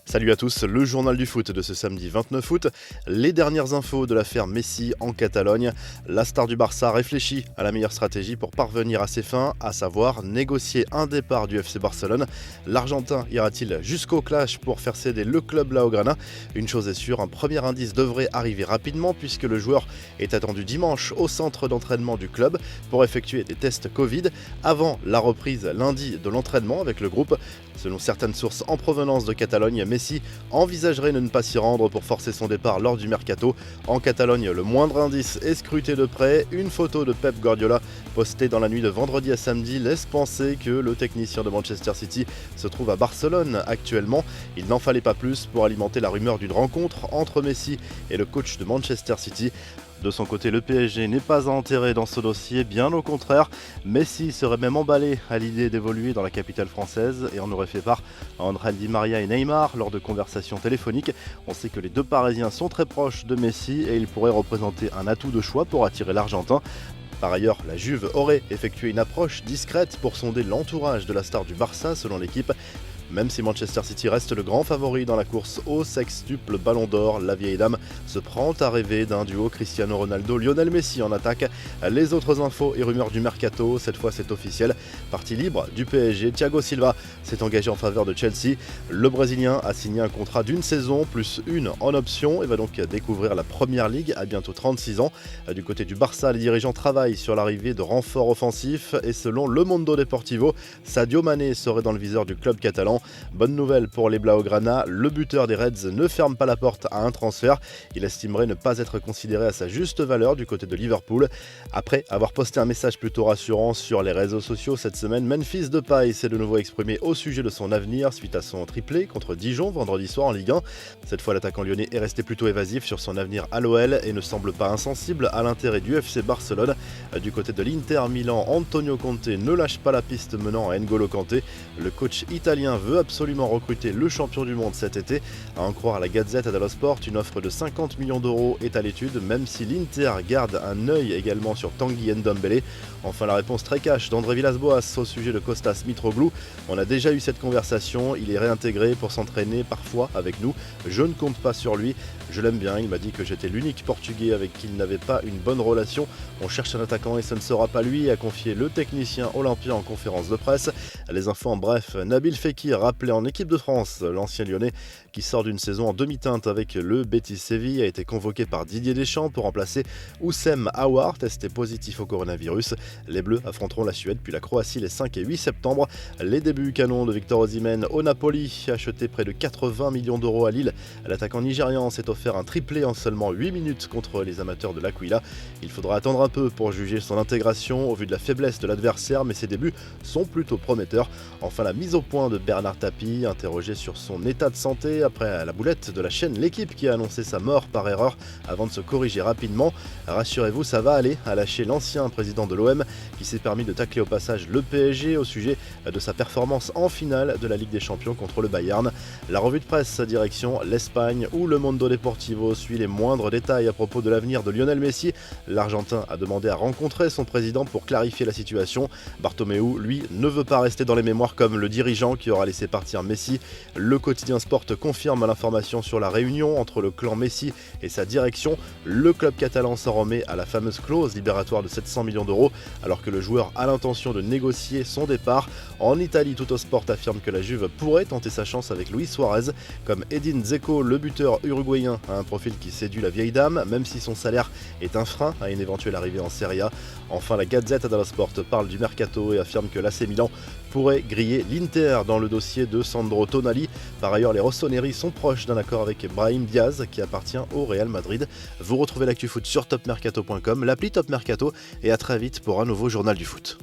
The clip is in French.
Salut à tous, le journal du foot de ce samedi 29 août. Les dernières infos de l'affaire Messi en Catalogne. La star du Barça réfléchit à la meilleure stratégie pour parvenir à ses fins, à savoir négocier un départ du FC Barcelone. L'Argentin ira-t-il jusqu'au clash pour faire céder le club Blaugrana? Une chose est sûre, un premier indice devrait arriver rapidement puisque le joueur est attendu dimanche au centre d'entraînement du club pour effectuer des tests Covid avant la reprise lundi de l'entraînement avec le groupe. Selon certaines sources en provenance de Catalogne, Messi envisagerait de ne pas s'y rendre pour forcer son départ lors du mercato. En Catalogne, le moindre indice est scruté de près. Une photo de Pep Guardiola postée dans la nuit de vendredi à samedi laisse penser que le technicien de Manchester City se trouve à Barcelone actuellement. Il n'en fallait pas plus pour alimenter la rumeur d'une rencontre entre Messi et le coach de Manchester City. De son côté, le PSG n'est pas enterré dans ce dossier, bien au contraire. Messi serait même emballé à l'idée d'évoluer dans la capitale française et en aurait fait part à André Di Maria et Neymar lors de conversations téléphoniques. On sait que les deux Parisiens sont très proches de Messi et il pourrait représenter un atout de choix pour attirer l'Argentin. Par ailleurs, la Juve aurait effectué une approche discrète pour sonder l'entourage de la star du Barça selon l'équipe. Même si Manchester City reste le grand favori dans la course au sextuple Ballon d'Or, la vieille dame se prend à rêver d'un duo Cristiano Ronaldo-Lionel Messi en attaque. Les autres infos et rumeurs du mercato, cette fois c'est officiel. Partie libre du PSG, Thiago Silva s'est engagé en faveur de Chelsea. Le Brésilien a signé un contrat d'une saison plus une en option et va donc découvrir la Première Ligue à bientôt 36 ans. Du côté du Barça, les dirigeants travaillent sur l'arrivée de renforts offensifs et selon Le Mundo Deportivo, Sadio Mané serait dans le viseur du club catalan. Bonne nouvelle pour les Blaugrana, le buteur des Reds ne ferme pas la porte à un transfert. Il estimerait ne pas être considéré à sa juste valeur du côté de Liverpool. Après avoir posté un message plutôt rassurant sur les réseaux sociaux cette semaine, Memphis Depay s'est de nouveau exprimé au sujet de son avenir suite à son triplé contre Dijon vendredi soir en Ligue 1. Cette fois, l'attaquant lyonnais est resté plutôt évasif sur son avenir à l'OL et ne semble pas insensible à l'intérêt du FC Barcelone. Du côté de l'Inter Milan, Antonio Conte ne lâche pas la piste menant à N'Golo Kanté. Le coach italien veut absolument recruter le champion du monde cet été. À en croire la Gazette dello Sport, une offre de 50 millions d'euros est à l'étude, même si l'Inter garde un œil également sur Tanguy Ndombele. Enfin, la réponse très cash d'André Villas-Boas au sujet de Kostas Mitroglou. On a déjà eu cette conversation, il est réintégré pour s'entraîner parfois avec nous. Je ne compte pas sur lui, je l'aime bien, il m'a dit que j'étais l'unique Portugais avec qui il n'avait pas une bonne relation. On cherche un attaquant et ce ne sera pas lui, a confié le technicien olympien en conférence de presse. Les infos en bref, Nabil Fekir rappelé en équipe de France, l'ancien lyonnais qui sort d'une saison en demi-teinte avec le Betis Séville a été convoqué par Didier Deschamps pour remplacer Oussem Aouar, testé positif au coronavirus. Les Bleus affronteront la Suède puis la Croatie les 5 et 8 septembre. Les débuts canons de Victor Osimhen au Napoli, acheté près de 80 millions d'euros à Lille. L'attaquant nigérian s'est offert un triplé en seulement 8 minutes contre les amateurs de l'Aquila. Il faudra attendre un peu pour juger son intégration au vu de la faiblesse de l'adversaire, mais ses débuts sont plutôt prometteurs. Enfin, la mise au point de Bernard Tapie, interrogé sur son état de santé après la boulette de la chaîne L'équipe qui a annoncé sa mort par erreur avant de se corriger rapidement. Rassurez-vous, ça va aller, a lâché l'ancien président de l'OM qui s'est permis de tacler au passage le PSG au sujet de sa performance en finale de la Ligue des Champions contre le Bayern. La revue de presse direction l'Espagne où le Mundo Deportivo suit les moindres détails à propos de l'avenir de Lionel Messi. L'Argentin a demandé à rencontrer son président pour clarifier la situation. Bartomeu, lui, ne veut pas rester dans les mémoires comme le dirigeant qui aura laissé partir Messi. Le quotidien Sport confirme l'information sur la réunion entre le clan Messi et sa direction. Le club catalan s'en remet à la fameuse clause libératoire de 700 millions d'euros alors que le joueur a l'intention de négocier son départ. En Italie, Tuttosport affirme que la Juve pourrait tenter sa chance avec Luis Suarez. Comme Edin Dzeko, le buteur uruguayen a un profil qui séduit la vieille dame, même si son salaire est un frein à une éventuelle arrivée en Serie A. Enfin, la Gazette dello Sport parle du mercato et affirme que l'AC Milan pourrait griller l'Inter dans le dossier de Sandro Tonali. Par ailleurs, les Rossoneri sont proches d'un accord avec Brahim Diaz qui appartient au Real Madrid. Vous retrouvez l'actu foot sur topmercato.com, l'appli Top Mercato et à très vite pour un nouveau journal du foot.